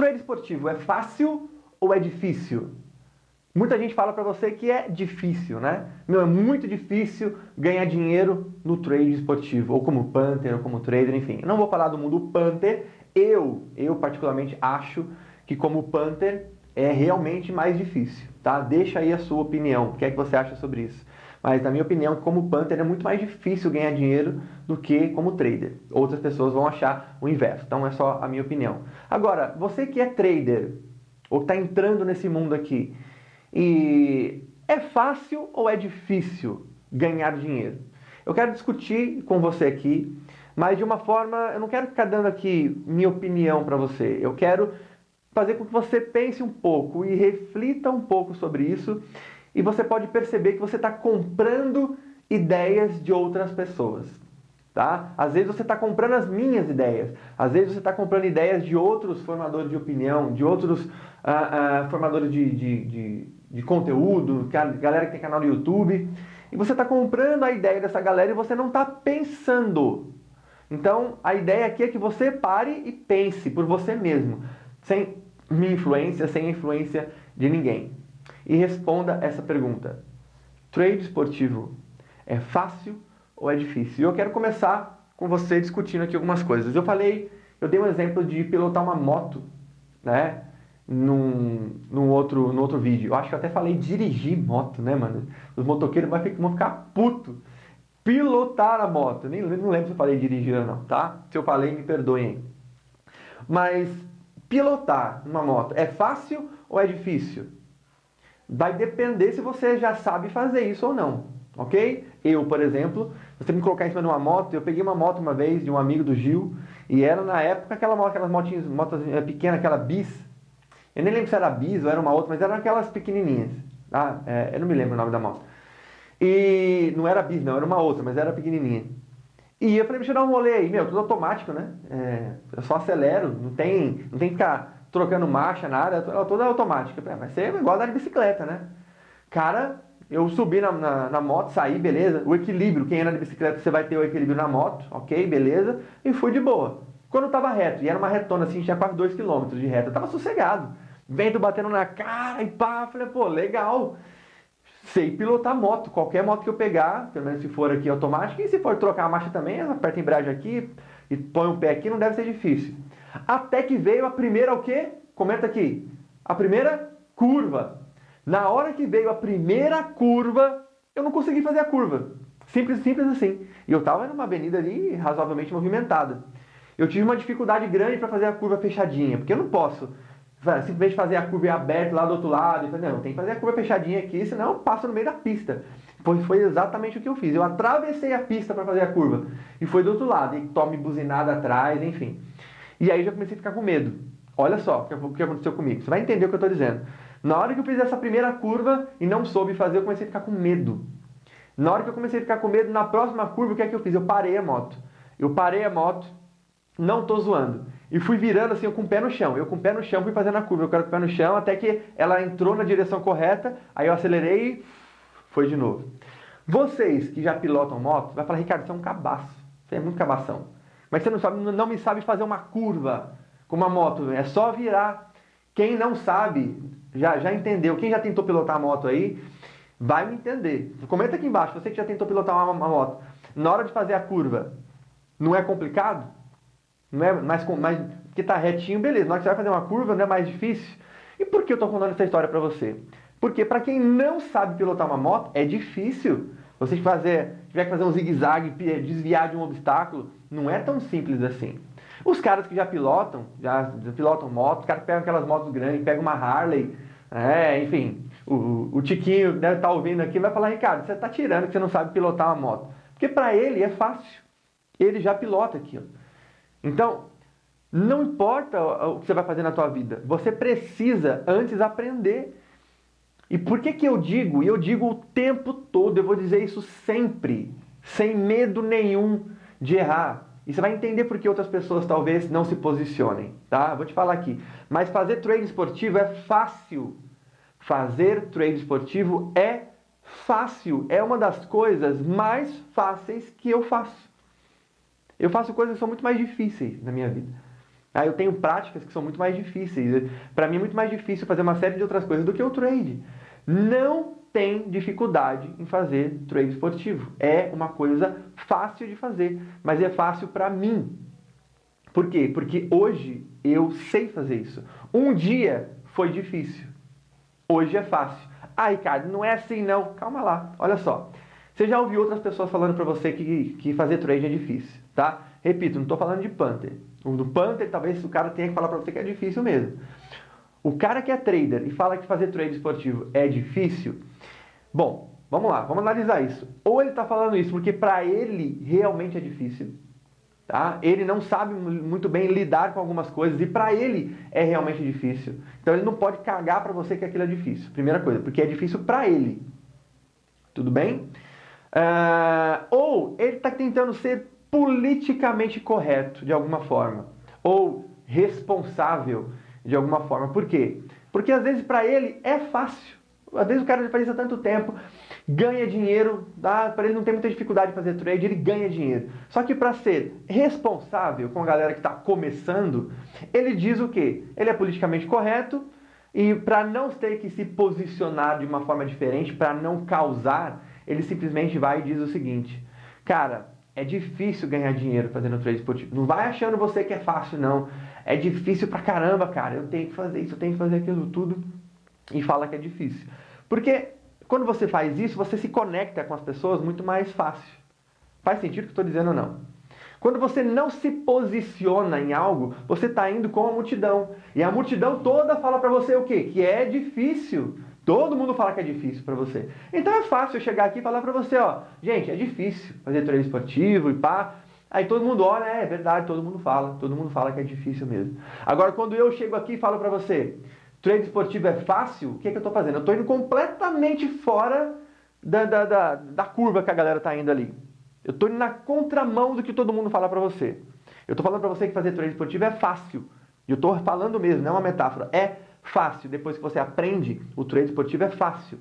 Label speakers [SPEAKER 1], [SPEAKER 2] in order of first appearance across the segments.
[SPEAKER 1] Trade esportivo é fácil ou é difícil? Muita gente fala para você que é difícil, né? Meu, é muito difícil ganhar dinheiro no trade esportivo, ou como punter, ou como trader, enfim. Eu não vou falar do mundo punter. Eu particularmente acho que como punter é realmente mais difícil, tá? Deixa aí a sua opinião, o que é que você acha sobre isso. Mas na minha opinião, como punter é muito mais difícil ganhar dinheiro do que como trader. Outras pessoas vão achar o inverso, então é só a minha opinião. Agora, você que é trader, ou está entrando nesse mundo aqui, e é fácil ou é difícil ganhar dinheiro? Eu quero discutir com você aqui, mas de uma forma, eu não quero ficar dando aqui minha opinião para você. Eu quero fazer com que você pense um pouco e reflita um pouco sobre isso. E você pode perceber que você está comprando ideias de outras pessoas. Tá? Às vezes você está comprando as minhas ideias, às vezes você está comprando ideias de outros formadores de opinião, de outros formadores de conteúdo, galera que tem canal no YouTube, e você está comprando a ideia dessa galera e você não está pensando. Então, a ideia aqui é que você pare e pense por você mesmo, sem minha influência, sem a influência de ninguém. E responda essa pergunta. Trade esportivo é fácil ou é difícil? E eu quero começar com você discutindo aqui algumas coisas. Eu dei um exemplo de pilotar uma moto, né? Num outro vídeo. Eu acho que eu até falei dirigir moto, né, mano? Os motoqueiros vão ficar puto. Pilotar a moto. Não lembro se eu falei dirigir ou não, tá? Se eu falei, me perdoem. Mas pilotar uma moto é fácil ou é difícil? Vai depender se você já sabe fazer isso ou não, ok? Eu, por exemplo, se você me colocar em cima de uma moto, eu peguei uma moto uma vez de um amigo do Gil, e era na época aquelas motos pequenas, aquela bis. Eu nem lembro se era bis ou era uma outra, mas eram aquelas pequenininhas. Tá? Eu não me lembro o nome da moto. E não era bis, não, era uma outra, mas era pequenininha. E eu falei, deixa eu dar um rolê aí, meu, tudo automático, né? Eu só acelero, não tem que ficar trocando marcha, nada, ela toda automática. Vai ser igual andar de bicicleta, né? Cara, eu subi na moto, saí, beleza. O equilíbrio, quem anda de bicicleta, você vai ter o equilíbrio na moto, ok, beleza. E fui de boa. Quando eu tava reto, e era uma retona assim, tinha quase 2 km de reta, eu tava sossegado. Vento batendo na cara e pá, falei, pô, legal. Sei pilotar moto, qualquer moto que eu pegar, pelo menos se for aqui automática, e se for trocar a marcha também, aperta a embreagem aqui e põe um pé aqui, não deve ser difícil. Até que veio a primeira o quê? Comenta aqui. A primeira curva. Na hora que veio a primeira curva, eu não consegui fazer a curva. Simples assim. E eu estava numa avenida ali razoavelmente movimentada. Eu tive uma dificuldade grande para fazer a curva fechadinha, porque eu não posso simplesmente fazer a curva aberta lá do outro lado. Não, tem que fazer a curva fechadinha aqui, senão eu passo no meio da pista. Foi exatamente o que eu fiz. Eu atravessei a pista para fazer a curva e foi do outro lado. E tome buzinada atrás, enfim. E aí já comecei a ficar com medo. Olha só o que aconteceu comigo. Você vai entender o que eu estou dizendo. Na hora que eu fiz essa primeira curva e não soube fazer, eu comecei a ficar com medo. Na hora que eu comecei a ficar com medo, na próxima curva, o que é que eu fiz? Eu parei a moto. Não tô zoando. E fui virando assim, eu com o pé no chão. Eu com o pé no chão fui fazendo a curva. Eu quero com o pé no chão até que ela entrou na direção correta. Aí eu acelerei e foi de novo. Vocês que já pilotam moto, vai falar, Ricardo, você é um cabaço. Você é muito cabação. Mas você não me sabe fazer uma curva com uma moto. É só virar. Quem não sabe, já entendeu. Quem já tentou pilotar a moto aí, vai me entender. Comenta aqui embaixo, você que já tentou pilotar uma moto. Na hora de fazer a curva, não é complicado? Não é mais porque tá retinho, beleza. Na hora que você vai fazer uma curva, não é mais difícil? E por que eu tô contando essa história para você? Porque para quem não sabe pilotar uma moto, é difícil. Você tiver que fazer um zigue-zague, desviar de um obstáculo, não é tão simples assim. Os caras que já pilotam moto, os caras que pegam aquelas motos grandes, pegam uma Harley, enfim, o Tiquinho deve estar ouvindo aqui, vai falar, Ricardo, você tá tirando que você não sabe pilotar uma moto. Porque para ele é fácil. Ele já pilota aquilo. Então, não importa o que você vai fazer na tua vida, você precisa antes aprender. E por que eu digo? E eu digo o tempo todo, eu vou dizer isso sempre, sem medo nenhum de errar. E você vai entender por que outras pessoas talvez não se posicionem, tá? Vou te falar aqui. Mas fazer trade esportivo é fácil. Fazer trade esportivo é fácil. É uma das coisas mais fáceis que eu faço. Eu faço coisas que são muito mais difíceis na minha vida. Ah, eu tenho práticas que são muito mais difíceis. Para mim é muito mais difícil fazer uma série de outras coisas do que o trade. Não tem dificuldade em fazer trade esportivo. É uma coisa fácil de fazer, mas é fácil para mim. Por quê? Porque hoje eu sei fazer isso. Um dia foi difícil. Hoje é fácil. Ah, Ricardo, não é assim não. Calma lá, olha só. Você já ouviu outras pessoas falando para você que fazer trade é difícil, tá? Repito, não estou falando de Panther. Do Panther, talvez o cara tenha que falar para você que é difícil mesmo. O cara que é trader e fala que fazer trade esportivo é difícil, bom, vamos lá, vamos analisar isso. Ou ele está falando isso porque para ele realmente é difícil, tá? Ele não sabe muito bem lidar com algumas coisas e para ele é realmente difícil. Então ele não pode cagar para você que aquilo é difícil. Primeira coisa, porque é difícil para ele. Tudo bem? Ou ele está tentando ser politicamente correto de alguma forma, ou responsável de alguma forma. Por quê? Porque às vezes para ele é fácil. Às vezes o cara já faz isso há tanto tempo, ganha dinheiro, para ele não tem muita dificuldade de fazer trade, ele ganha dinheiro. Só que para ser responsável com a galera que está começando, ele diz o quê? Ele é politicamente correto e para não ter que se posicionar de uma forma diferente, para não causar, ele simplesmente vai e diz o seguinte: cara, é difícil ganhar dinheiro fazendo trade esportivo. Não vai achando você que é fácil, não. É difícil pra caramba, cara. Eu tenho que fazer isso, eu tenho que fazer aquilo tudo. E fala que é difícil. Porque quando você faz isso, você se conecta com as pessoas muito mais fácil. Faz sentido o que eu estou dizendo ou não? Quando você não se posiciona em algo, você está indo com a multidão. E a multidão toda fala para você o quê? Que é difícil. Todo mundo fala que é difícil para você. Então é fácil eu chegar aqui e falar para você, ó, gente, é difícil fazer trade esportivo e pá. Aí todo mundo olha, é verdade, todo mundo fala que é difícil mesmo. Agora, quando eu chego aqui e falo para você, trade esportivo é fácil, o que eu estou fazendo? Eu estou indo completamente fora da curva que a galera está indo ali. Eu estou indo na contramão do que todo mundo fala para você. Eu estou falando para você que fazer trade esportivo é fácil. E eu estou falando mesmo, não é uma metáfora. É fácil. Depois que você aprende, o trade esportivo é fácil.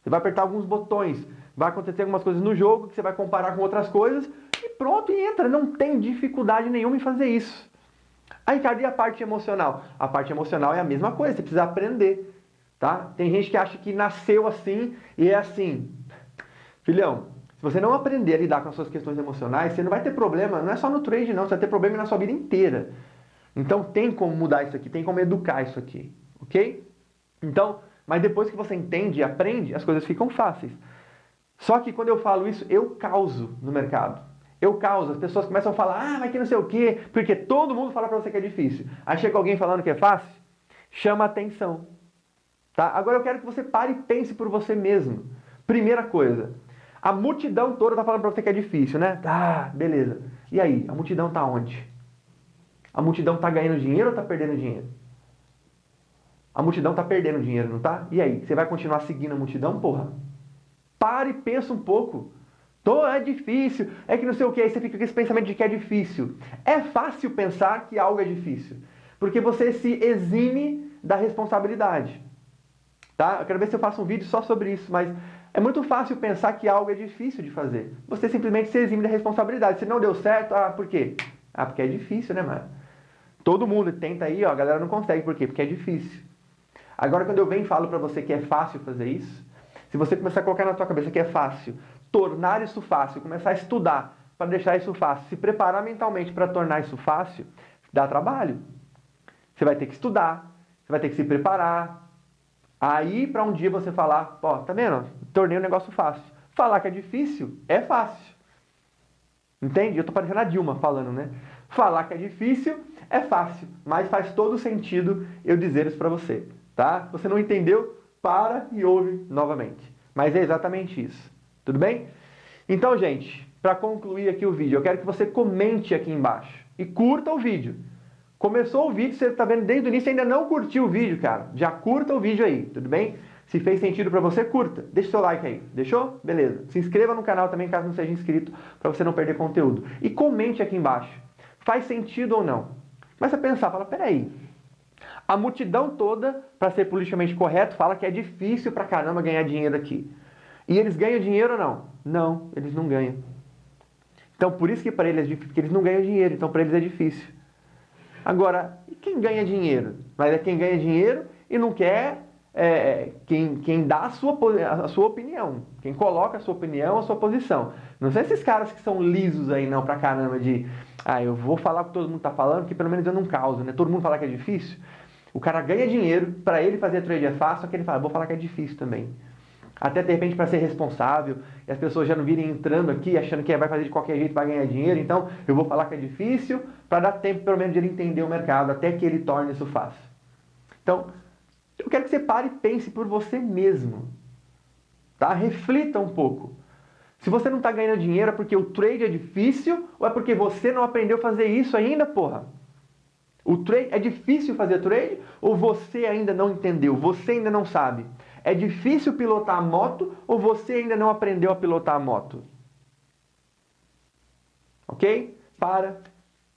[SPEAKER 1] Você vai apertar alguns botões, vai acontecer algumas coisas no jogo que você vai comparar com outras coisas e pronto, e entra. Não tem dificuldade nenhuma em fazer isso. Aí, Ricardo, e a parte emocional? A parte emocional é a mesma coisa, você precisa aprender. Tá? Tem gente que acha que nasceu assim e é assim. Filhão, se você não aprender a lidar com as suas questões emocionais, você não vai ter problema, não é só no trade não, você vai ter problema na sua vida inteira. Então tem como mudar isso aqui, tem como educar isso aqui, ok? Então, mas depois que você entende e aprende, as coisas ficam fáceis. Só que quando eu falo isso, eu causo no mercado. Eu causo, as pessoas começam a falar, mas que não sei o quê, porque todo mundo fala pra você que é difícil. Aí chega alguém falando que é fácil, chama atenção. Tá? Agora eu quero que você pare e pense por você mesmo. Primeira coisa, a multidão toda tá falando pra você que é difícil, né? Tá, beleza. E aí, a multidão tá onde? A multidão tá ganhando dinheiro ou tá perdendo dinheiro? A multidão tá perdendo dinheiro, não tá? E aí, você vai continuar seguindo a multidão, porra? Para e pensa um pouco. É difícil, é que não sei o que, aí você fica com esse pensamento de que é difícil. É fácil pensar que algo é difícil, porque você se exime da responsabilidade. Tá? Eu quero ver se eu faço um vídeo só sobre isso, mas é muito fácil pensar que algo é difícil de fazer. Você simplesmente se exime da responsabilidade. Se não deu certo, por quê? Porque é difícil, né, mano? Todo mundo tenta aí, ó, a galera não consegue. Por quê? Porque é difícil. Agora, quando eu venho e falo pra você que é fácil fazer isso, se você começar a colocar na tua cabeça que é fácil, tornar isso fácil, começar a estudar para deixar isso fácil, se preparar mentalmente para tornar isso fácil, dá trabalho. Você vai ter que estudar, você vai ter que se preparar. Aí, para um dia você falar, ó, tá vendo? Tornei um negócio fácil. Falar que é difícil, é fácil. Entende? Eu tô parecendo a Dilma falando, né? Falar que é difícil, é fácil. Mas faz todo sentido eu dizer isso para você, tá? Você não entendeu? Para e ouve novamente. Mas é exatamente isso. Tudo bem? Então, gente, para concluir aqui o vídeo, eu quero que você comente aqui embaixo e curta o vídeo. Começou o vídeo, você está vendo desde o início e ainda não curtiu o vídeo, cara. Já curta o vídeo aí, tudo bem? Se fez sentido para você, curta. Deixa o seu like aí. Deixou? Beleza. Se inscreva no canal também, caso não seja inscrito, para você não perder conteúdo. E comente aqui embaixo. Faz sentido ou não? Começa a pensar, fala, peraí. A multidão toda, para ser politicamente correto, fala que é difícil pra caramba ganhar dinheiro aqui. E eles ganham dinheiro ou não? Não, eles não ganham. Então, por isso que para eles é difícil, porque eles não ganham dinheiro, então para eles é difícil. Agora, e quem ganha dinheiro? Mas é quem ganha dinheiro e não quer quem dá a sua opinião, quem coloca a sua opinião, a sua posição. Não são esses caras que são lisos aí não pra caramba de eu vou falar o que todo mundo tá falando, que pelo menos eu não causo, né? Todo mundo fala que é difícil. O cara ganha dinheiro, pra ele fazer trade é fácil, só que ele fala, vou falar que é difícil também. Até de repente para ser responsável, e as pessoas já não virem entrando aqui achando que vai fazer de qualquer jeito para ganhar dinheiro, então eu vou falar que é difícil para dar tempo pelo menos de ele entender o mercado, até que ele torne isso fácil. Então, eu quero que você pare e pense por você mesmo, tá? Reflita um pouco. Se você não está ganhando dinheiro é porque o trade é difícil ou é porque você não aprendeu a fazer isso ainda, porra? O trade é difícil fazer trade ou você ainda não entendeu? Você ainda não sabe? É difícil pilotar a moto ou você ainda não aprendeu a pilotar a moto? Ok?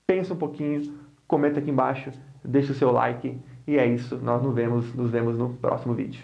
[SPEAKER 1] Pensa um pouquinho, comenta aqui embaixo, deixa o seu like e é isso. Nós nos vemos no próximo vídeo.